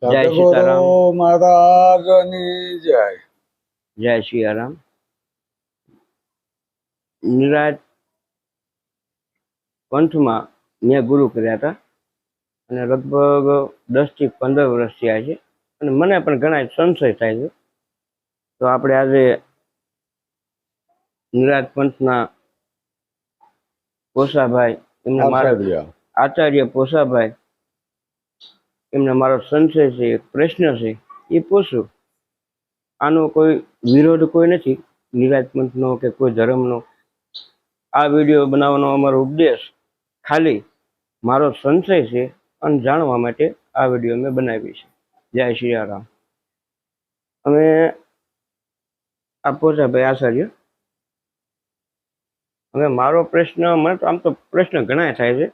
જય સીતારામ. સદગુરુ મહારાજની જય. જય સિયારામ. નિરાજ પંથમાં મેં ગુરુ કર્યા હતા અને લગભગ 10 થી 15 વર્ષ થયા છે અને મને પણ ઘણા સંશય થાય છે. તો આપણે આજે નિરાજ પંથના પોસાભાઈ, એમને મારા આચાર્ય પોસાભાઈ, એમને મારો સંશય છે, એક પ્રશ્ન છે, એ પૂછું. આનો કોઈ વિરોધ કોઈ નથી, નિરાજ પંથનો કે કોઈ ધર્મનો. આ વિડીયો બનાવવાનો અમારો ઉદ્દેશ ખાલી મારો સંશય છે અને જાણવા માટે આ વિડીયો મેં બનાવી છે. જય સિયારામ. અમે આ પોસાભાઈ આચાર્ય. હવે મારો પ્રશ્ન, મને તો આમ તો પ્રશ્ન ઘણા થાય છે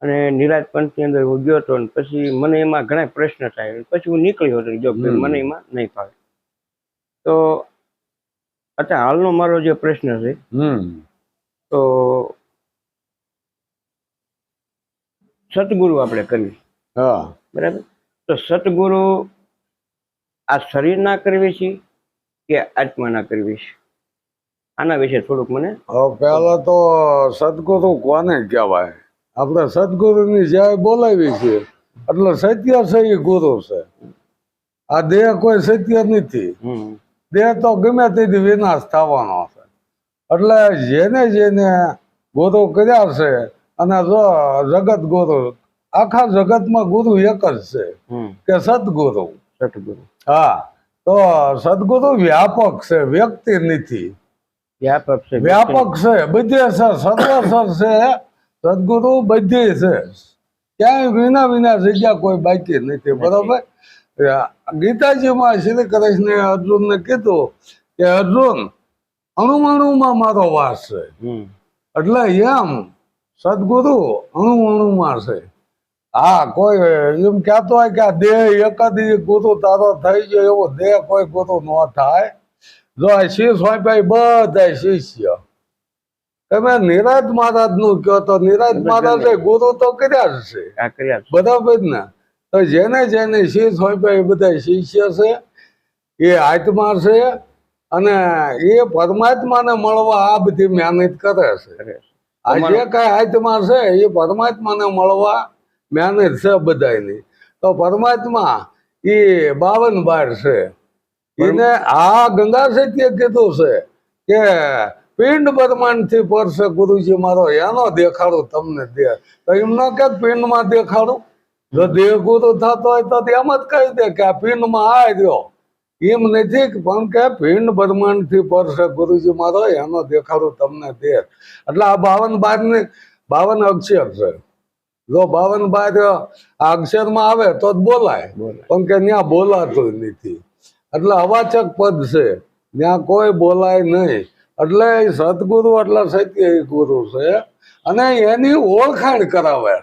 અને નિરાજ પંથની અંદર હું ગયો હતો ને પછી મને એમાં ઘણા પ્રશ્ન થાય, પછી હું નીકળ્યો હતો. જો મને એમાં નહીં ફાવે તો અત્યારે હાલનો મારો જે પ્રશ્ન છે, તો સતગુરુ આપણે કરવી, બરાબર? તો સતગુરુ આ શરીર ના કરવી છે કે આત્મા ના કરવી છે? આના વિશે થોડુંક મને. પેલા તો સદગુરુ કોને કહેવાય? આપણે સદગુરુની જય બોલાવી છે એટલે સત્ય છે એ ગુરુ છે. આ દેહ કોઈ સત્ય નથી. દેહ તો ગમે તેથી વિનાશ થવાનો છે. એટલે જેને જેને ગુરુ કર્યા છે, અને જો જગત ગુરુ, આખા જગતમાં ગુરુ એક જ છે કે સદગુરુ. સતગુરુ, હા. તો સદગુરુ વ્યાપક છે, વ્યક્તિ નથી. વ્યાપક છે, વ્યાપક છે, બધે છે, સર્વસર છે. સદગુરુ બધે છે, ક્યાંય વિના વિના જગ્યા કોઈ બાકી નથી. બરોબર? ગીતાજીમાં શ્રી કૃષ્ણે અર્જુનને કીધું કે અર્જુન, અણુમાં મારો વાસ છે. એટલે એમ સદગુરુ અણુમાં છે. હા, કોઈ એમ કહેતો હોય કે આ દેહ એકાદી ગુરુ તારો થઈ ગયો, એવો દેહ કોઈ ગુરુ ન થાય. જો આ શીશ હોય ભાઈ, બધા શિષ્ય. તમે નિરાજ મહારાજ નું કહો તો નિરાજ મહારાજે ગુરુ તો કર્યા જ છે, બરાબર ને? તો જેને જેને શીશ હોય ભાઈ, એ બધા શિષ્ય છે, એ આત્મા છે, અને એ પરમાત્માને મળવા આ બધી મહેનત કરે છે. આ જે કઈ આત્મા છે એ પરમાત્માને મળવા મહેનત છે બધાની. તો પરમાત્મા એ 52 છે. એને આ ગંગા સત્ય કીધું છે કે પિંડ બ્રહ્માંડ થી પરસે ગુરુજી મારો, એનો દેખાડું તમને દેહ. તો એમ ન કે પિંડમાં દેખાડું. જો દેહ ગુરુ થતો હોય તો એમ જ કહી દે કે આ પિંડમાં આ રહ્યો. એમ નથી, પણ કે પિંડ બ્રહ્માંડ થી પરસે ગુરુજી મારો, એનો દેખાડું તમને દેહ. એટલે આ 52 અક્ષર છે. જો 52 આ અક્ષરમાં આવે તો જ બોલાય, પણ કે ત્યાં બોલાતું નથી. એટલે અવાચક પદ છે, ત્યાં કોઈ બોલાય નહીં. એટલે સદગુરુ એટલે સત્ય એ ગુરુ છે, અને એની ઓળખાણ કરાવે.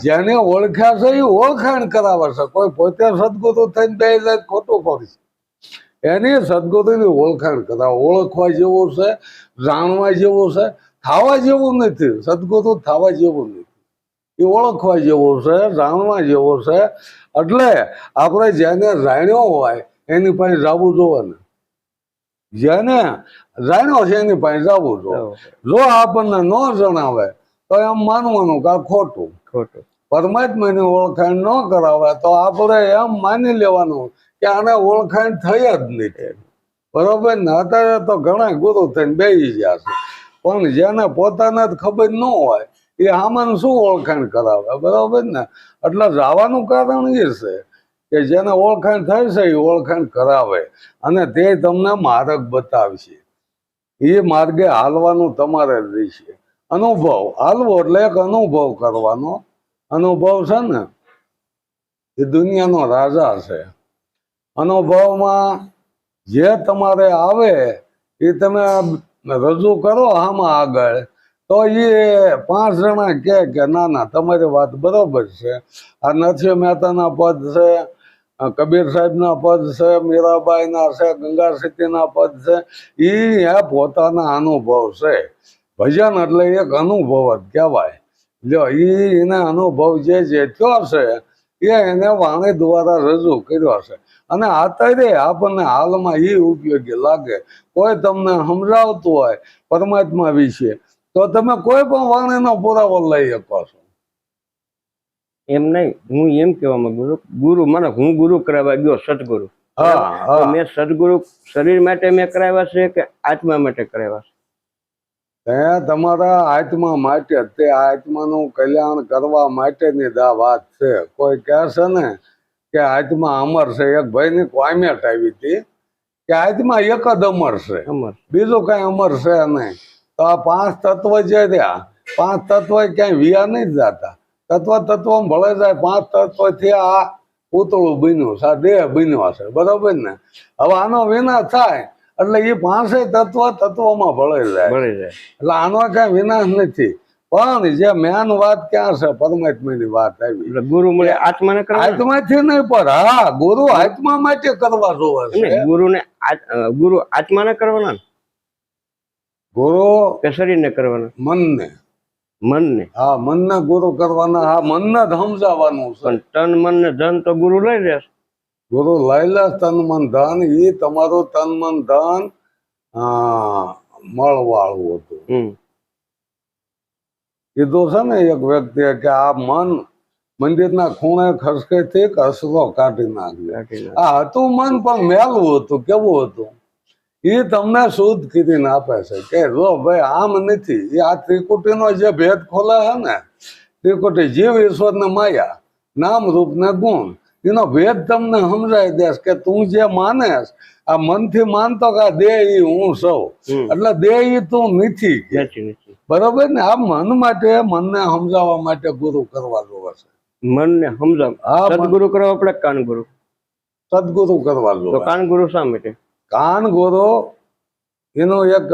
જેને ઓળખ્યા છે એ ઓળખાણ કરાવે છે. કોઈ પોતે સદગુરુ થઈને બે જાય ખોટું પડશે. એની સદગુરુની ઓળખાણ કરાવે. ઓળખવા જેવું છે, જાણવા જેવું છે, થવા જેવું નથી. સદગુરુ થવા જેવું નથી, એ ઓળખવા જેવું છે, જાણવા જેવું છે. એટલે આપણે જેને જાણ્યો હોય એની પાસે જવું જોવે ને. જેને જાણ્યો છે એની પાસે જવું જોઈએ. જો આપણને ન જણાવે તો એમ માનવાનું કે ખોટું. પરમાત્માની ઓળખાણ ન કરાવે તો આપણે એમ માની લેવાનું કે આને ઓળખાણ થઈ જ નથી. બરોબર ને? અત્યારે તો ઘણા ગુરુ થઈને બેસી ગયા છે, પણ જેને પોતાને જ ખબર ન હોય એ આમાં શું ઓળખાણ કરાવે? બરોબર ને? એટલે જવાનું કારણ એ છે કે જેને ઓળખાણ થાય છે એ ઓળખાણ કરાવે, અને તે તમને માર્ગ બતાવશે. એ માર્ગે હાલવાનું તમારે જ રહેશે. અનુભવ હાલવો એટલે એક અનુભવ કરવાનો. અનુભવ છે ને એ દુનિયાનો રાજા છે. અનુભવમાં જે તમારે આવે એ તમે રજૂ કરો આમાં આગળ, તો એ 5 જણા કે ના ના તમારી વાત બરોબર છે. આ નરસિંહ મહેતાના પદ છે, કબીર સાહેબના પદ છે, મીરાબાઈના છે, ગંગા સતીના પદ છે. એ પોતાના અનુભવ છે. ભજન એટલે એક અનુભવ જ કહેવાય. જો એને અનુભવ જે થયો છે એને વાણી દ્વારા રજૂ કર્યો છે. અને અત્યારે આપણને હાલમાં એ ઉપયોગી લાગે. કોઈ તમને સમજાવતું હોય પરમાત્મા વિશે તો તમે કોઈ પણ વાણીનો પુરાવો લઈ શકો છો. એમ નહીં, હું એમ કહેવા માંગુ છું, ગુરુ મને હું ગુરુ કરાવવા ગયો સદગુરુ, હા તો હા મેં સદગુરુ શરીર માટે મેં કરાવ્યા છે કે આત્મા માટે કરાવ્યા છે? તે તમારા આત્મા માટે, તે આત્માનું કલ્યાણ કરવા માટેની જ આ વાત છે. કોઈ કહે છે ને કે આત્મા અમર છે. એક ભાઈની કોમેન્ટ આવી હતી કે આત્મા એક જ અમર છે, અમર. બીજું કઈ અમર છે નહીં. તો આ પાંચ તત્વ જે રહ્યા, પાંચ તત્વ ક્યાંય વિયા નહીં જતા. તત્વ ભળે જાય. પાંચ તત્વથી આ પૂતળું બન્યું છે, આ દેહ બન્યો છે, બરોબર ને? હવે આનો વિનાશ થાય એટલે એ પાંચે તત્વમાં ભળાઈ જાય. ભળી જાય. એટલે આનો કઈ વિનાશ નથી. પણ જે મેન વાત ક્યાં છે, પરમાત્માની વાત આવી. એટલે ગુરુ મળે આત્માને કરવા, આત્માથી નહીં, પણ હા ગુરુ આત્મા માટે કરવા જોવે છે. ગુરુને ગુરુ આત્માને કરવાના ને? ગુરુ કે શરીરને કરવાના? મનને, મનને. હા મનને ગુરુ કરવાના. હા મનને જ સમજાવવાનું છે. પણ તન મન ને ધન તો ગુરુ લઈ રહેશે. ગુરુ લઈ લે તન મન ધન. એ તમારું તન મન ધન મળવાળું હતું. કીધું છે ને એક વ્યક્તિએ કે આ મન મંદિરના ખૂણે ખસકેથી કસરો કાઢી નાખ્યો. આ હતું મન પણ મેલું હતું. કેવું હતું? એ તમને શુદ્ધ કરીને આપે છે કે જો ભાઈ આમ નથી. એ આ ત્રિકુટીનો જે ભેદ ખોલે છે ને, ત્રિકુટી જીવ ઈશ્વર ને માયા, નામ રૂપ ને ગુણ, એનો ભેદ તમને સમજાવી દેશ કે તું જે માનેસ, આ મનથી માનતો કે આ દેહ ઈ હું સૌ, એટલે દેહ ઈ તું નથી. બરોબર ને? આ મન માટે, મનને સમજાવવા માટે ગુરુ કરવા જોવે છે. મનને સમજાવ. સદગુરુ કરવા પડે કાન ગુરુ? સદગુરુ કરવા જોવે. તો કાન ગુરુ શા માટે? કાન ગુરુ એનું એક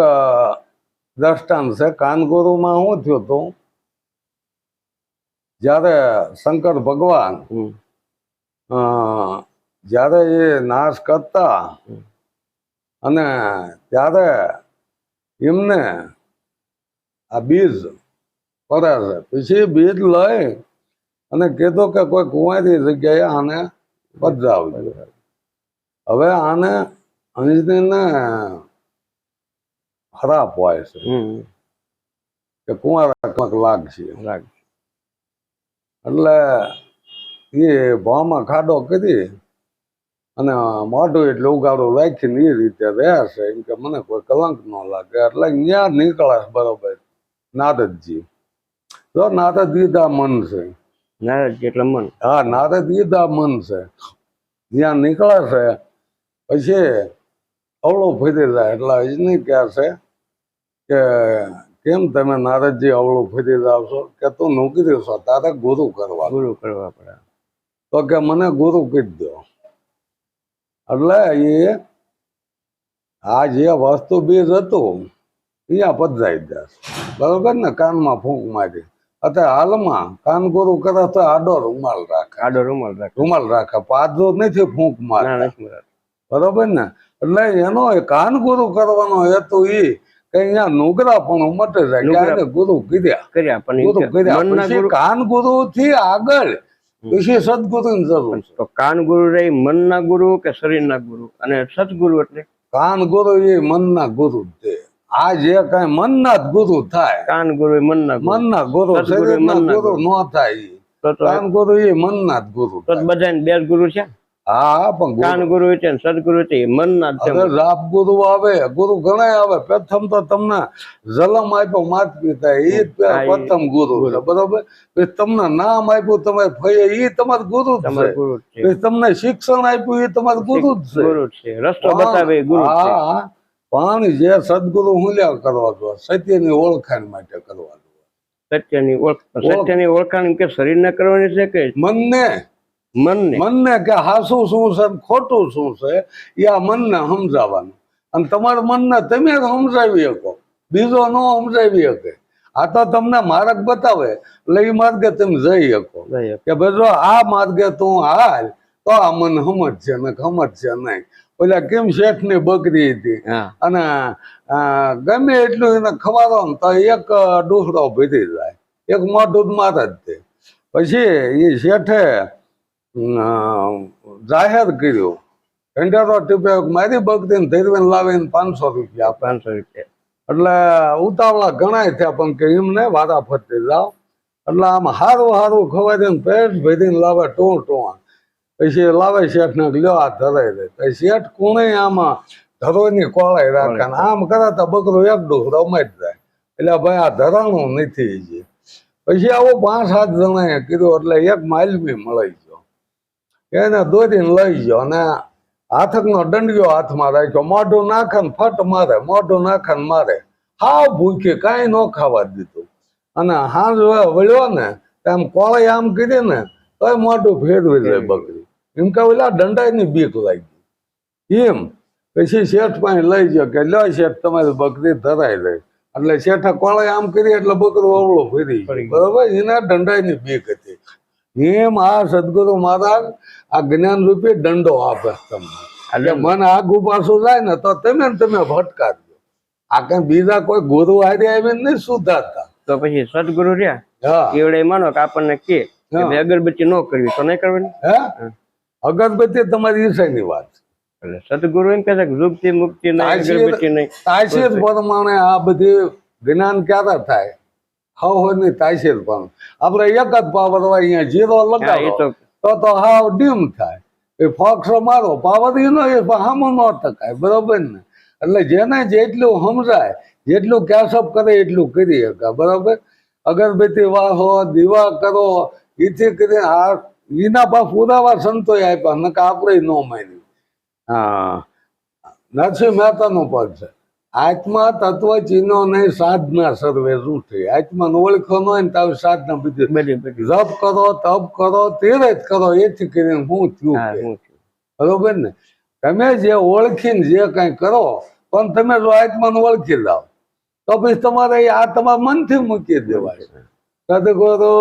દ્રષ્ટાંત છે. કાન ગુરુમાં શું થયું હતું, જયારે શંકર ભગવાન જયારે એ નાશ કરતા અને ત્યારે એમને આ બીજ પડે છે. પછી બીજ લઈ અને કીધું કે કોઈ કુંવારી જગ્યાએ આને પધરાવજો. હવે આને અંજનીને ખરાબ હોય છે કે કુંવારા લાગશે. એટલે એ ભાવમાં ખાડો કરી અને મોઢું એટલે ઉગાડું રાખીને એ રીતે રહે છે. એમ કે મને કોઈ કલંક ન લાગે. એટલે ત્યાં નીકળે છે. બરોબર? નારદજી. જો નારદજી દા મન છે. નારદજી એટલે મન. હા નારદજી દા મન છે. જ્યાં નીકળે છે પછી અવળું ફરી જાય. એટલે અજની કહે છે કે કેમ તમે નારદજી અવળું ફરી જાવ છો? કે તું નોકરી છો, તારે ગુરુ કરવા પડે. તો કે મને ગુરુ કીધી દો. એટલે એ આ જે વસ્તુ બીજ હતું અહીંયા પધરાઈ દે. બરોબર ને? કાનમાં ફૂંક મારી. અત્યારે હાલમાં કાન ગુરુ કરે તો આડો રૂમાલ રાખે. આડો રૂમાલ રાખે. રૂમાલ રાખે. પાછો નથી ફૂંક મારે. બરોબર ને? એટલે એનો કાન ગુરુ કરવાનો હેતુ એ કે અહીંયા નુગરા પણ મટે જાય. ગુરુ કર્યા ગુરુ કર્યા. કાન ગુરુ થી આગળ પછી સદગુરુ ની જરૂર. તો કાન ગુરુ રહી મનના ગુરુ કે શરીરના ગુરુ? અને સદગુરુ એટલે કાન ગુરુ એ મનના ગુરુ છે. આ જે કઈ મનના જ ગુરુ થાય. કાન ગુરુ એ મનના ગુરુ, શરીરના ગુરુ ન થાય. કાન ગુરુ એ મનના જ ગુરુ. તો બધાને બે ગુરુ છે. હા પણ કાન ગુરુ છે ને સદગુરુ છે મનના જ. રાપ ગુરુ આવે, ગુરુ ઘણા આવે. પ્રથમ તો તમને જલમ આપ્યો માત પિતા, એ પ્રથમ ગુરુ છે. બરોબર? તમને નામ આપ્યું તમે એ તમારું ગુરુ છે. તમને શિક્ષણ આપ્યું એ તમારું ગુરુ જ છે. રસ્તો બતાવે ગુરુ. હા પણ જે સદગુરુ હુલ્યા કરવા દો, સત્યની ઓળખાણ માટે કરવા દો. સત્યની ઓળખાણ કે શરીરને કરવાની છે કે મનને કે હાસું શું છે ખોટું શું છે એ આ મનને સમજાવવાનું. અને તમારા મનને તમે સમજાવી શકો, બીજો ન સમજાવી શકે. આ તો તમને માર્ગ બતાવે એટલે એ માર્ગે તમે જઈ શકો કે ભાઈ જો આ માર્ગે તું હાલ તો આ મન સમજશે ને સમજશે નહીં. ઓલા કેમ શેઠ ની બકરી હતી અને ગમે એટલું એને ખવાડો ને તો એક ડુસડો ભીરી જાય, એક મોઢું મારે જ તે. પછી એ શેઠે જાહેર કર્યું ઢંઢેરો ટીપે મારી ભક્તિને ધીરવીને લાવીને 500 રૂપિયા આપે. 500 રૂપિયા. એટલે ઉતાવળા ઘણાય થયા પણ કે એમને વારા ફરતી જાઓ એટલે આમ હારું હારું ખવાય દે ને પેટ ભરીને લાવે ટોળા પછી લાવે શેઠ ને લ્યો આ ધરાઈ દે પછી શેઠ કોણે આમાં ધરોની કોળાઈ રાખે ને આમ કરે તો બકરો એક ડોહ રમાઈ જ જાય એટલે ભાઈ આ ધરાણું નથી જે પછી આવો 5-7 જણાએ કીધું એટલે એક માલવી મળી ગયો એને દોરીને લઈ ગયો અને હાથકનો દંડિયો હાથમાં રાખ્યો મોઢું નાખે ને ફટ મારે મોઢું નાખે ને મારે હાવ ભૂખી કાંઈ ન ખાવા દીધું અને હાંજ વળ્યો ને આમ કોળાઈ આમ કરી ને તોય મોઢું ફેરવી જાય બકરી એમ કે ઓલા દંડાઈની બીક લાગી એમ પછી શેઠ પાસે લઈ ગયો કે લ્યો શેઠ તમારી બકરી ધરાઈ રહી એટલે શેઠે કોળાઈ આમ કરી એટલે બકરું અવળો ફેરી ગયું બરોબર એના દંડાઈની બીક હતી એમ આ સદગુરુ મહારાજ આ જ્ઞાન રૂપી દંડો આપે તમને એટલે મન આગુ પાછું જાય ને તો તમે ભટકારજો આ કઈ બીજા કોઈ ગુરુ હારે આવીને નહીં સુધારતા તો પછી સદગુરુ રહ્યા હા એવડે માનો કે આપણને કે ભાઈ અગરબત્તી ન કરવી તો નહીં કરવાની. હે અગરબત્તી તમારી ઈર્ષાની વાત એટલે સદગુરુ એમ કહે છે કે ઝુકતી મુક્તિ નહીં, અગરબત્તી નહીં. તાસીર પ્રમાણે આ બધી જ્ઞાન ક્યારે થાય ની તાસીર પણ આપણે એક જ પાવર હોય અહીંયા 0 લગાવો તો હાવ ડીમ થાય એ ફોક્સ મારો પાવર એનો એ હામો ન ટકાય બરોબર ને એટલે જેને જેટલું સમજાય જેટલું કેશઅપ કરે એટલું કરી શકાય બરોબર. અગરબત્તી વાહો દીવા કરો એથી કરી આ એના પા પુરાવા સંતોએ આપ્યા નકા આપણે ન માન્યું. હા નરસિંહ મહેતાનું પદ છે આત્મા તત્વ ચિહ્નો નહીં સાધના સર્વે રૂઠી આત્માને ઓળખો ન હોય ને તો સાધના બધી જપ કરો તપ કરો તીરથ કરો એથી કરીને હું થયું બરોબર ને. તમે જે ઓળખીને જે કઈ કરો પણ તમે જો આત્માને ઓળખી જાઓ તો પછી તમારે આ તમારા મનથી મૂકી દેવાય. સદગુરુ તો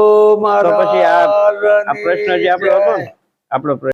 પછી આ પ્રશ્ન જે આપણો હતો ને આપણો